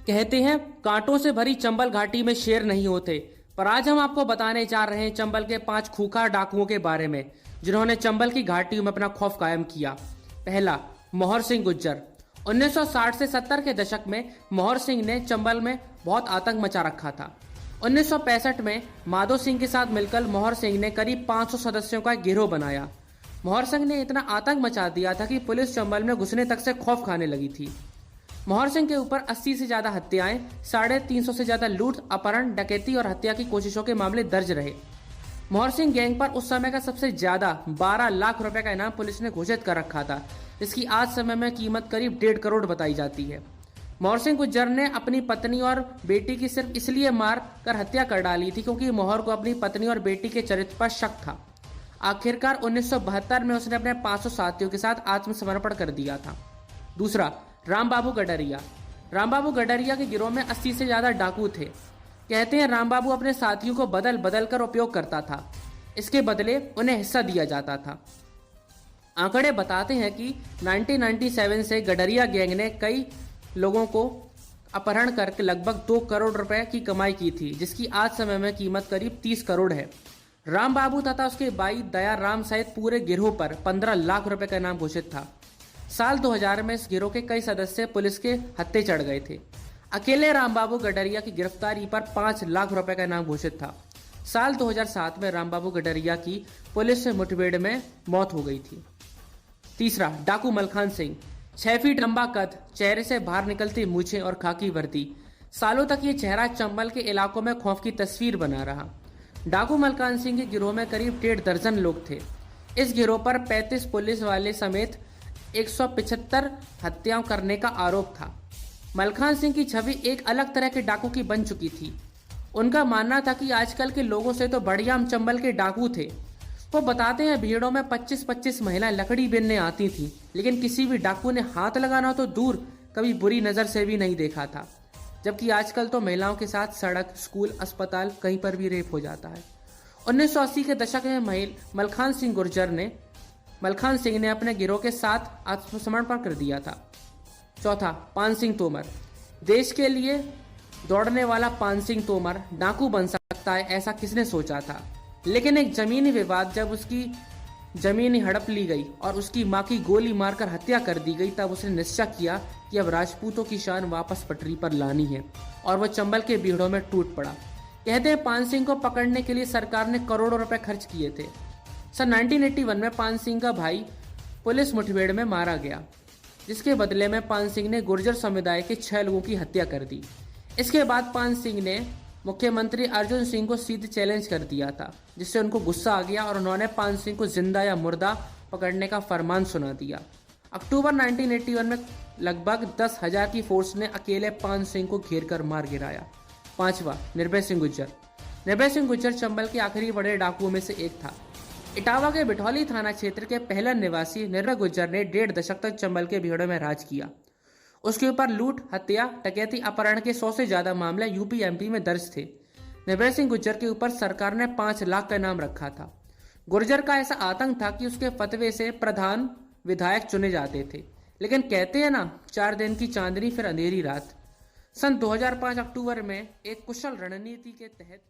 कहते हैं कांटों से भरी चंबल घाटी में शेर नहीं होते, पर आज हम आपको बताने जा रहे हैं चंबल के 5 खूंखार डाकुओं के बारे में जिन्होंने चंबल की घाटी में अपना खौफ कायम किया। पहला, मोहर सिंह गुज्जर। 1960 से 70 के दशक में मोहर सिंह ने चंबल में बहुत आतंक मचा रखा था। 1965 में माधो सिंह के साथ मिलकर मोहर सिंह ने करीब 500 सदस्यों का एक गिरोह बनाया। मोहर सिंह ने इतना आतंक मचा दिया था कि पुलिस चंबल में घुसने तक से खौफ खाने लगी थी। मोहर सिंह के ऊपर 80 से ज्यादा हत्याएं, 350 से ज्यादा लूट, अपहरण, डकैती और हत्या की कोशिशों के मामले दर्ज रहे। मोहर सिंह गैंग पर उस समय का सबसे ज्यादा 12 लाख रुपए का इनाम पुलिस ने घोषित कर रखा था, जिसकी आज समय में कीमत करीब 1.5 करोड़ बताई जाती है। मोहर सिंह गुज्जर ने अपनी पत्नी और बेटी की सिर्फ इसलिए मार कर हत्या कर डाली थी क्योंकि मोहर को अपनी पत्नी और बेटी के चरित्र पर शक था। आखिरकार 1972 में उसने अपने 500 साथियों के साथ आत्मसमर्पण कर दिया था। दूसरा, रामबाबू गडरिया। रामबाबू गडरिया के गिरोह में 80 से ज्यादा डाकू थे। कहते हैं रामबाबू अपने साथियों को बदल बदल कर उपयोग करता था, इसके बदले उन्हें हिस्सा दिया जाता था। आंकड़े बताते हैं कि 1997 से गडरिया गैंग ने कई लोगों को अपहरण करके लगभग 2 करोड़ रुपए की कमाई की थी, जिसकी आज समय में कीमत करीब 30 करोड़ है। रामबाबू तथा उसके भाई दया राम सहित पूरे गिरोह पर 15 लाख रुपए का इनाम घोषित था। साल 2000 में इस गिरोह के कई सदस्य पुलिस के हत्थे चढ़ गए थे। अकेले रामबाबू गडरिया की गिरफ्तारी पर 5 लाख रुपए का इनाम घोषित था। साल 2007 में रामबाबू गडरिया की पुलिस से मुठभेड़ में मौत हो गई थी। तीसरा, डाकू मलखान सिंह। 6 फीट लंबा कद, चेहरे से बाहर निकलती मूछें और खाकी वर्दी। सालों तक ये चेहरा चंबल के इलाकों में खौफ की तस्वीर बना रहा। डाकू मलखान सिंह के गिरोह में करीब 1.5 दर्जन लोग थे। इस गिरोह पर 35 पुलिस वाले समेत 175 हत्याएं करने का आरोप था। मलखान सिंह की छवि एक अलग तरह के डाकू की बन चुकी थी। उनका मानना था कि आजकल के लोगों से तो बढ़िया हम चंबल के डाकू थे। वो बताते हैं भीड़ों में 25-25 महिलाएं लकड़ी बीनने आती थीं, लेकिन किसी भी डाकू ने हाथ लगाना तो दूर, कभी बुरी नजर से भी नहीं देखा था। जबकि आजकल तो महिलाओं के साथ सड़क, स्कूल, अस्पताल कहीं पर भी रेप हो जाता है। 1980 के दशक में मलखान सिंह ने अपने गिरोह के साथ आत्मसमर्पण कर दिया था। चौथा, पान सिंह तोमर। देश के लिए दौड़ने वाला पान सिंह तोमर डाकू बन सकता है, ऐसा किसने सोचा था। लेकिन एक जमीनी विवाद जब उसकी जमीन हड़प ली गई और उसकी मां की गोली मारकर हत्या कर दी गई, तब उसने निश्चय किया कि अब राजपूतों की शान वापस पटरी पर लानी है, और वह चंबल के भीड़ों में टूट पड़ा। कहते हैं पान सिंह को पकड़ने के लिए सरकार ने करोड़ों रुपए खर्च किए थे। सन 1981 में पान सिंह का भाई पुलिस मुठभेड़ में मारा गया, जिसके बदले में पान सिंह ने गुर्जर समुदाय के 6 लोगों की हत्या कर दी। इसके बाद पान सिंह ने मुख्यमंत्री अर्जुन सिंह को सीधे चैलेंज कर दिया था, जिससे उनको गुस्सा आ गया और उन्होंने पान सिंह को जिंदा या मुर्दा पकड़ने का फरमान सुना दिया। अक्टूबर 1981 में लगभग 10,000 की फोर्स ने अकेले पान सिंह को घेर कर मार गिराया। पांचवा, निर्भय सिंह गुज्जर। निर्भय सिंह गुज्जर चंबल के आखिरी बड़े डाकुओं में से एक था। इटावा के बिठौली थाना क्षेत्र के पहला निवासी निर्भय गुज्जर ने 1.5 दशक तक चंबल के भीड़ों में राज किया। उसके ऊपर लूट, हत्या, डकैती, अपहरण के 100 से ज्यादा मामले यूपी एमपी में दर्ज थे। निर्भय सिंह गुज्जर के ऊपर सरकार ने 5 लाख का इनाम रखा था। गुर्जर का ऐसा आतंक था कि उसके फतवे से प्रधान विधायक चुने जाते थे। लेकिन कहते हैं ना, 4 दिन की चांदनी फिर अंधेरी रात। सन 2005 अक्टूबर में एक कुशल रणनीति के तहत